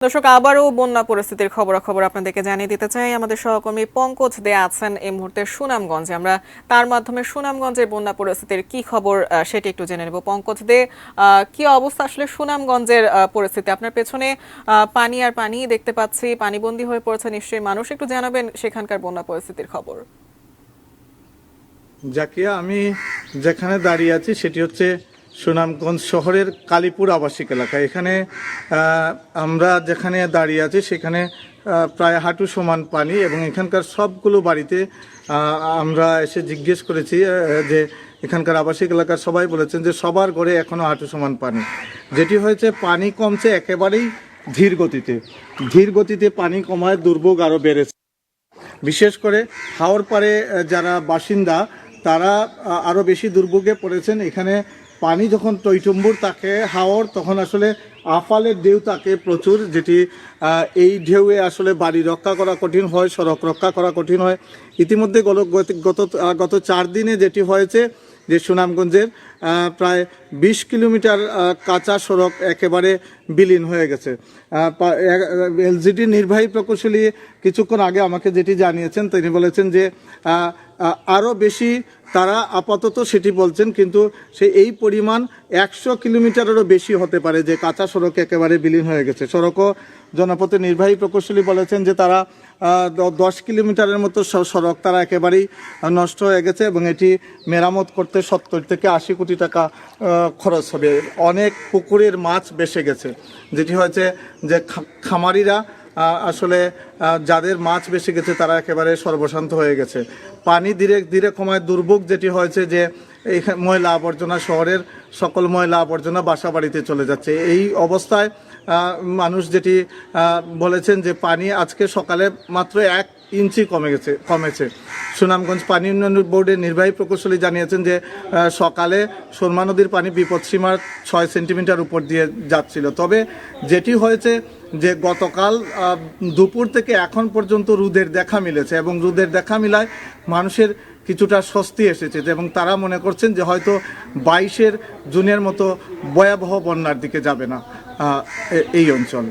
দর্শক আবারও বন্যা পরিস্থিতির খবরাখবর আপনাদেরকে জানিয়ে দিতে চাই। আমাদের সহকর্মী পঙ্কজ দে আছেন এই মুহূর্তে সুনামগঞ্জে। আমরা তার মাধ্যমে সুনামগঞ্জের বন্যা পরিস্থিতির কি খবর সেটি একটু জেনে নেব। পঙ্কজ দে, কি অবস্থা আসলে সুনামগঞ্জের পরিস্থিতি? আপনার পেছনে পানি আর পানি দেখতে পাচ্ছি, পানিবন্দী হয়ে পড়েছে নিশ্চয়ই মানুষ। একটু জানাবেন সেখানকার বন্যা পরিস্থিতির খবর। জাকিয়া, আমি যেখানে দাঁড়িয়ে আছি সেটি হচ্ছে সুনামগঞ্জ শহরের কালীপুর আবাসিক এলাকা। এখানে আমরা যেখানে দাঁড়িয়ে আছি সেখানে প্রায় হাঁটু সমান পানি, এবং এখানকার সবগুলো বাড়িতে আমরা এসে জিজ্ঞেস করেছি যে এখানকার আবাসিক এলাকার সবাই বলেছেন যে সবার ঘরে এখনও হাঁটু সমান পানি। যেটি হয়েছে, পানি কমছে একেবারেই ধীর গতিতে পানি কমায় দুর্ভোগ আরও বেড়েছে। বিশেষ করে হাওর পাড়ে যারা বাসিন্দা তারা আরও বেশি দুর্ভোগে পড়েছেন। এখানে পানি যখন টইটুম্বুর থাকে হাওর, তখন আসলে আফালের ঢেউ থাকে প্রচুর, যেটি এই ঢেউয়ে আসলে বাড়ি রক্ষা করা কঠিন হয়, সড়ক রক্ষা করা কঠিন হয়। ইতিমধ্যে গত 4 দিনে যেটি হয়েছে যে সুনামগঞ্জের প্রায় 20 কিলোমিটার কাঁচা সড়ক একেবারে বিলীন হয়ে গেছে। এলজিডি নির্বাহী প্রকৌশলী কিছুক্ষণ আগে আমাকে যেটি জানিয়েছেন, তিনি বলেছেন যে আরও বেশি তারা আপাতত সেটি বলছেন, কিন্তু এই পরিমাণ 100 কিলোমিটারেরও বেশি হতে পারে যে কাঁচা সড়ক একেবারে বিলীন হয়ে গেছে। সড়ক ও জনপথের নির্বাহী প্রকৌশলী বলেছেন যে তারা 10 কিলোমিটারের মতো সড়ক তারা একেবারেই নষ্ট হয়ে গেছে, এবং এটি মেরামত করতে 70 থেকে 80 কোটি টাকা খরচ হবে। অনেক পুকুরের মাছ বেসে গেছে, যেটি হয়েছে যে খামারিরা আসলে যাদের মাছ বেশি গেছে তারা একেবারে সর্বশান্ত হয়ে গেছে। পানি ধীরে ধীরে কমায় দুর্ভোগ যেটি হয়েছে যে এই ময়লা আবর্জনা, শহরের সকল ময়লা আবর্জনা বাসা বাড়িতে চলে যাচ্ছে। এই অবস্থায় মানুষ যেটি বলেছেন যে পানি আজকে সকালে মাত্র 1 ইঞ্চি কমেছে। সুনামগঞ্জ পানি উন্নয়ন বোর্ডের নির্বাহী প্রকৌশলী জানিয়েছেন যে সকালে সুরমা নদীর পানি বিপদসীমার 6 সেন্টিমিটার উপর দিয়ে যাচ্ছিল। তবে যেটি হয়েছে যে গতকাল দুপুর থেকে এখন পর্যন্ত রোদের দেখা মিলেছে, এবং রোদের দেখা মিলায় মানুষের কিছুটা স্বস্তি এসেছে, এবং তারা মনে করছেন যে হয়তো 22 জুনের মতো ভয়াবহ বন্যার দিকে যাবে না এই অঞ্চল।